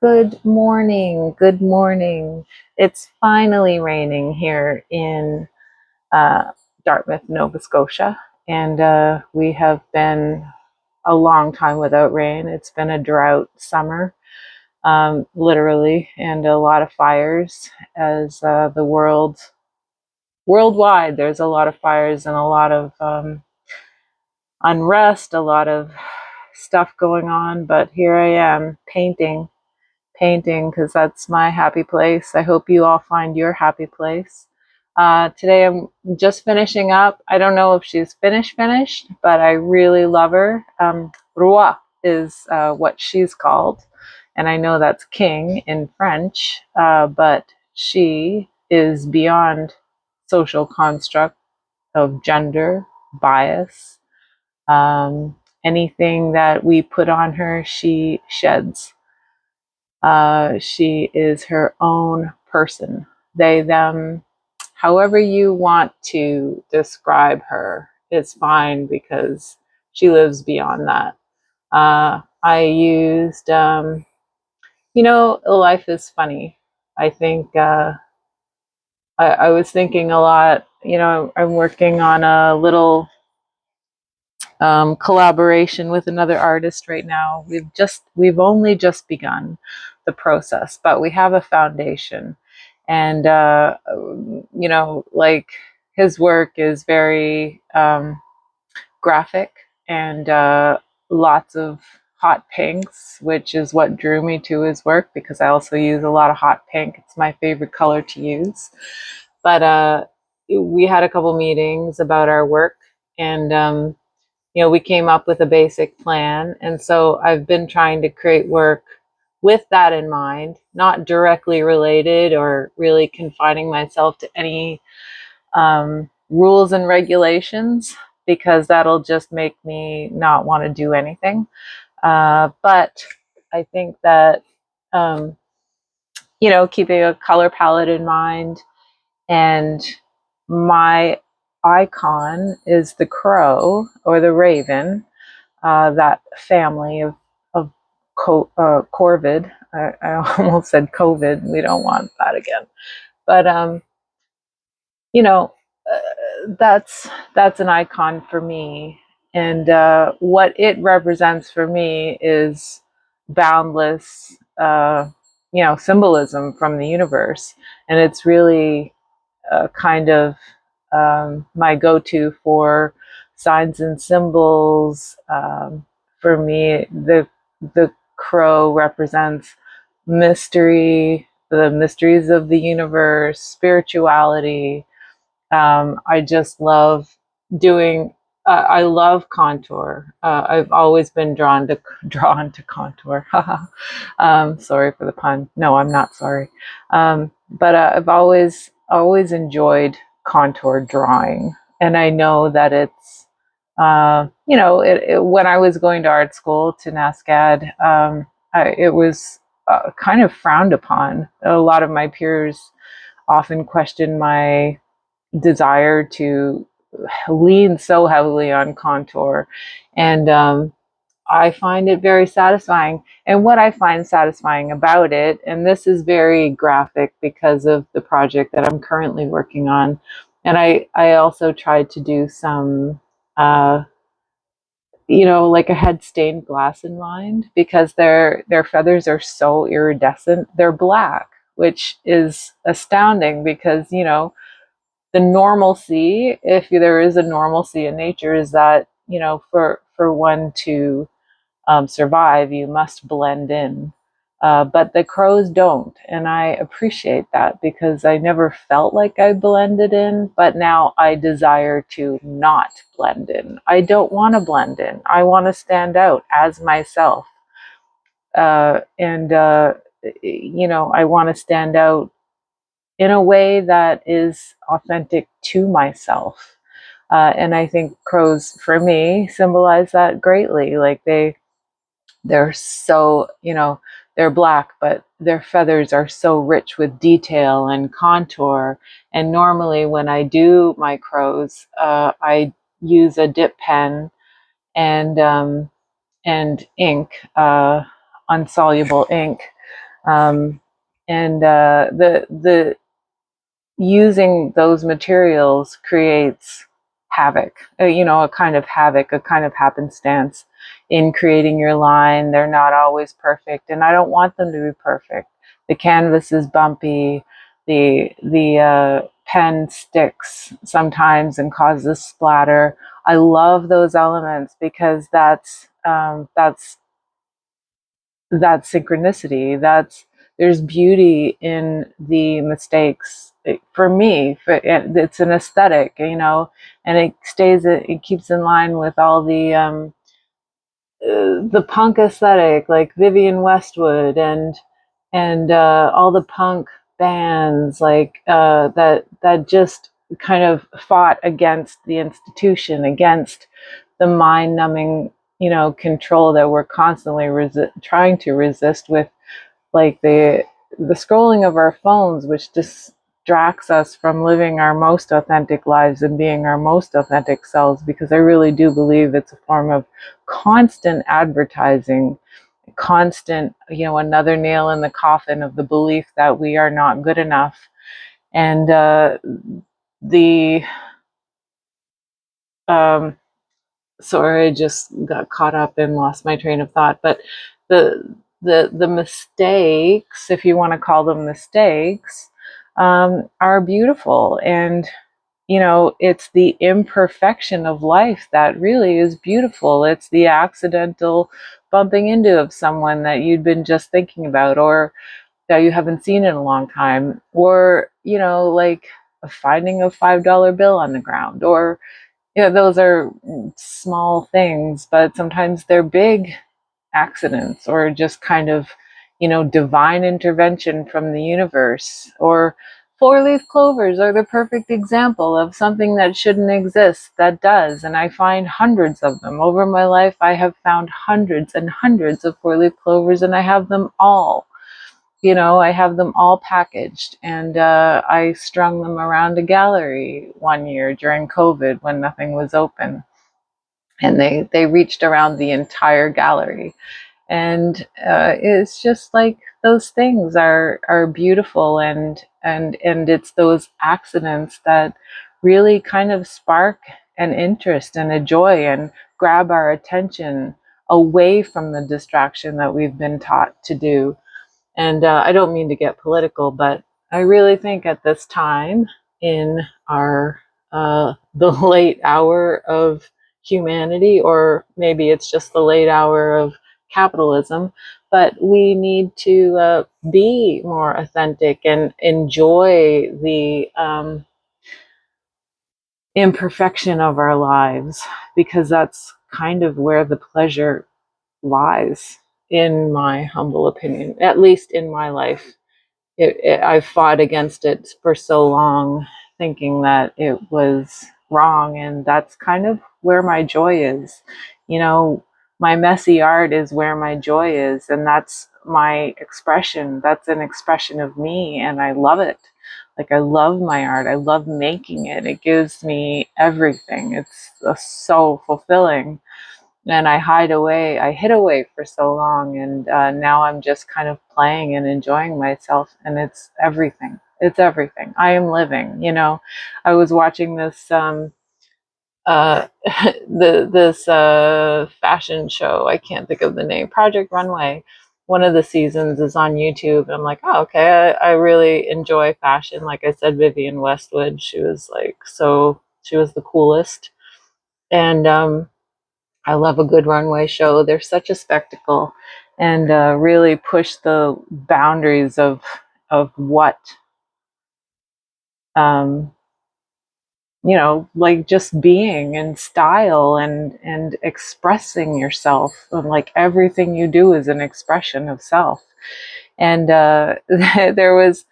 Good morning. Good morning. It's finally raining here in uh, Dartmouth, Nova Scotia, and we have been a long time without rain. It's been a drought summer, literally, and a lot of fires as the worldwide, there's a lot of fires and a lot of unrest, a lot of stuff going on. But here I am painting because that's my happy place. I hope you all find your happy place. Today I'm just finishing up. I don't know if she's finished, but I really love her. Roi is what she's called, and I know that's king in French, but she is beyond social construct of gender bias. Anything that we put on her, she sheds. She is her own person. They, them, however you want to describe her is fine because she lives beyond that. I used, life is funny. I think I was thinking a lot. I'm working on a little collaboration with another artist right now. We've only just begun the process, but we have a foundation, and like his work is very graphic and lots of hot pinks, which is what drew me to his work because I also use a lot of hot pink. It's my favorite color to use. But we had a couple meetings about our work, and we came up with a basic plan. And so I've been trying to create work with that in mind, not directly related or really confining myself to any rules and regulations, because that'll just make me not want to do anything. But I think that, um, keeping a color palette in mind, and my icon is the crow or the raven, that family of corvid. I almost said COVID. We don't want that again. But you know, that's an icon for me, and what it represents for me is boundless, symbolism from the universe, and it's really kind of my go-to for signs and symbols. For me, the crow represents mystery, the mysteries of the universe, spirituality. I just love doing. I love contour. I've always been drawn to contour. Sorry for the pun. No, I'm not sorry. But I've always enjoyed contour drawing, and I know that it's when I was going to art school to NASCAD, it was kind of frowned upon. A lot of my peers often questioned my desire to lean so heavily on contour, and I find it very satisfying. And what I find satisfying about it, and this is very graphic because of the project that I'm currently working on, and I also tried to do some like a head stained glass in mind, because their feathers are so iridescent. They're black, which is astounding because the normalcy, if there is a normalcy in nature, is that for one to survive, you must blend in. But the crows don't, and I appreciate that because I never felt like I blended in, but now I desire to not blend in. I don't want to blend in. I want to stand out as myself. And I want to stand out in a way that is authentic to myself. And I think crows, for me, symbolize that greatly. Like they're so, they're black, but their feathers are so rich with detail and contour. And normally when I do my crows, I use a dip pen and ink, insoluble ink, um, and the using those materials creates havoc, a kind of havoc, a kind of happenstance in creating your line. They're not always perfect, and I don't want them to be perfect. The canvas is bumpy. The pen sticks sometimes and causes splatter. I love those elements because that's synchronicity. There's beauty in the mistakes. For me, it's an aesthetic, and it keeps in line with all the punk aesthetic, like Vivienne Westwood and all the punk bands like that just kind of fought against the institution, against the mind-numbing, control that we're constantly trying to resist with, like the scrolling of our phones, which distracts us from living our most authentic lives and being our most authentic selves. Because I really do believe it's a form of constant advertising, constant, another nail in the coffin of the belief that we are not good enough. And the um, sorry, I just got caught up and lost my train of thought. But the the mistakes, if you want to call them mistakes, are beautiful. And it's the imperfection of life that really is beautiful. It's the accidental bumping into of someone that you'd been just thinking about, or that you haven't seen in a long time, or like finding a $5 bill on the ground, or those are small things, but sometimes they're big accidents, or just kind of, divine intervention from the universe. Or four-leaf clovers are the perfect example of something that shouldn't exist that does. And I find hundreds of them. Over my life, I have found hundreds and hundreds of four-leaf clovers, and I have them all. I have them all packaged, and I strung them around a gallery one year during COVID when nothing was open, and they reached around the entire gallery. And it's just like those things are beautiful, and it's those accidents that really kind of spark an interest and a joy and grab our attention away from the distraction that we've been taught to do. And I don't mean to get political, but I really think at this time in our the late hour of humanity, or maybe it's just the late hour of capitalism, but we need to be more authentic and enjoy the imperfection of our lives, because that's kind of where the pleasure lies, in my humble opinion, at least in my life. I've fought against it for so long, thinking that it was wrong, and that's kind of where my joy is. My messy art is where my joy is, and that's my expression. That's an expression of me, and I love it. Like, I love my art. I love making it. It gives me everything. It's so fulfilling. And I hid away for so long, and now I'm just kind of playing and enjoying myself, and it's everything. It's everything. I am living. I was watching this uh, this fashion show. I can't think of the name. Project Runway. One of the seasons is on YouTube. I'm like, oh, okay. I really enjoy fashion. Like I said, Vivienne Westwood. She was like so. She was the coolest, and I love a good runway show. They're such a spectacle, and really push the boundaries of what, um, like just being and style and expressing yourself. And like everything you do is an expression of self. And there was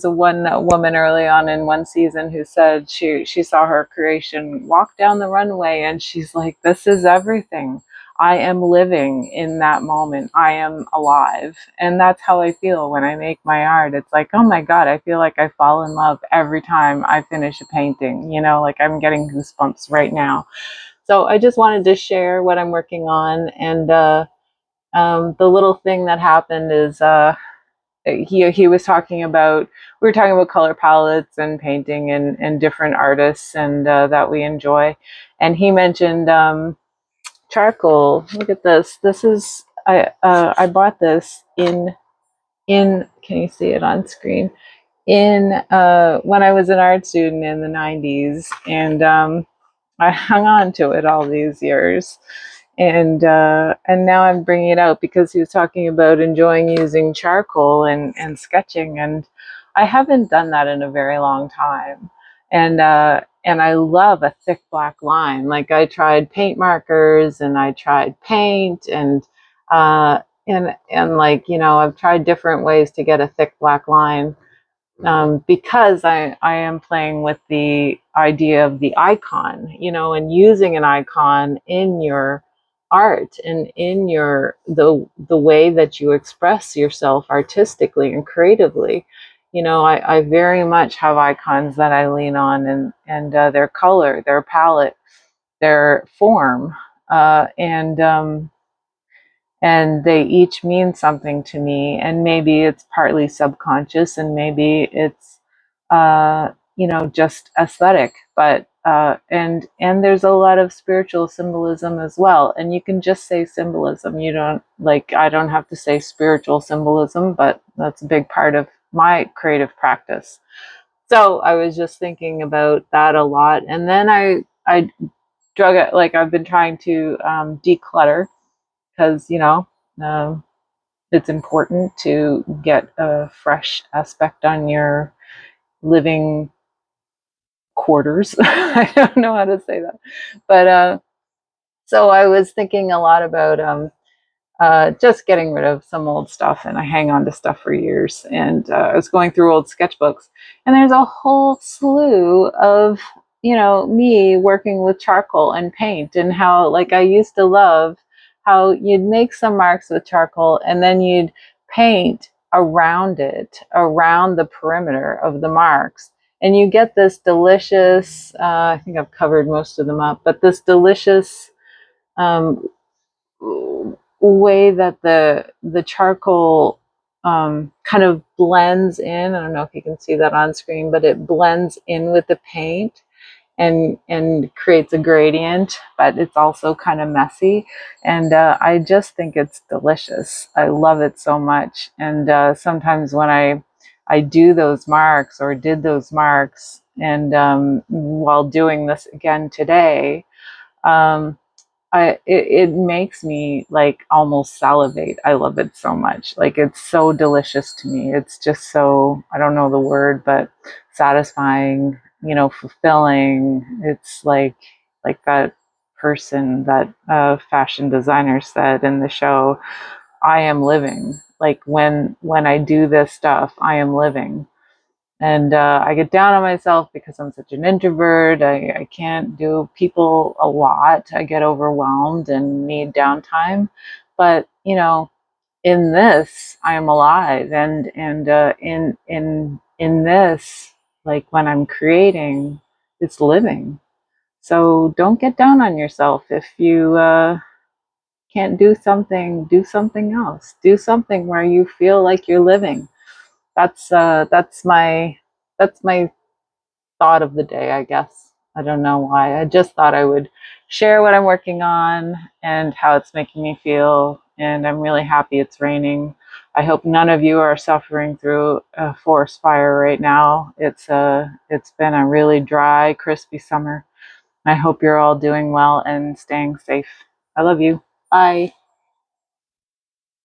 a one woman early on in one season who said she saw her creation walk down the runway, and she's like, "This is everything. I am living in that moment. I am alive." And that's how I feel when I make my art. It's like, oh my God, I feel like I fall in love every time I finish a painting. Like I'm getting goosebumps right now. So I just wanted to share what I'm working on, and the little thing that happened is he was talking about, we were talking about color palettes and painting and different artists and that we enjoy, and he mentioned charcoal. Look at this. This is I bought this in can you see it on screen, in when I was an art student in the 90s, and I hung on to it all these years, and now I'm bringing it out because he was talking about enjoying using charcoal and sketching, and I haven't done that in a very long time, and I love a thick black line. Like I tried paint markers and I tried paint uh, and like I've tried different ways to get a thick black line, because I am playing with the idea of the icon, and using an icon in your art and in the way that you express yourself artistically and creatively. I very much have icons that I lean on, and their color, their palette, their form, and they each mean something to me, and maybe it's partly subconscious and maybe it's just aesthetic, but and there's a lot of spiritual symbolism as well, and you can just say symbolism. You don't, like, I don't have to say spiritual symbolism, but that's a big part of my creative practice. So I was just thinking about that a lot, and then I drug it, like I've been trying to declutter, because um, it's important to get a fresh aspect on your living quarters. I don't know how to say that, but so I was thinking a lot about just getting rid of some old stuff, and I hang on to stuff for years. And I was going through old sketchbooks, and there's a whole slew of me working with charcoal and paint, and how, like, I used to love how you'd make some marks with charcoal and then you'd paint around it, around the perimeter of the marks, and you get this delicious, I think I've covered most of them up, but this delicious um, way that the charcoal kind of blends in. I don't know if you can see that on screen, but it blends in with the paint and creates a gradient, but it's also kind of messy. And I just think it's delicious. I love it so much. And sometimes when I do those marks, or did those marks, and while doing this again today, um, it makes me like almost salivate. I love it so much. Like, it's so delicious to me. It's just so, I don't know the word, but satisfying, fulfilling. It's like that person, that fashion designer said in the show, I am living. Like, when I do this stuff, I am living. And I get down on myself because I'm such an introvert. I can't do people a lot. I get overwhelmed and need downtime. But in this, I am alive, and in this, like when I'm creating, it's living. So don't get down on yourself if you can't do something. Do something else. Do something where you feel like you're living. That's my thought of the day, I guess. I don't know why. I just thought I would share what I'm working on and how it's making me feel. And I'm really happy it's raining. I hope none of you are suffering through a forest fire right now. It's been a really dry, crispy summer. I hope you're all doing well and staying safe. I love you. Bye.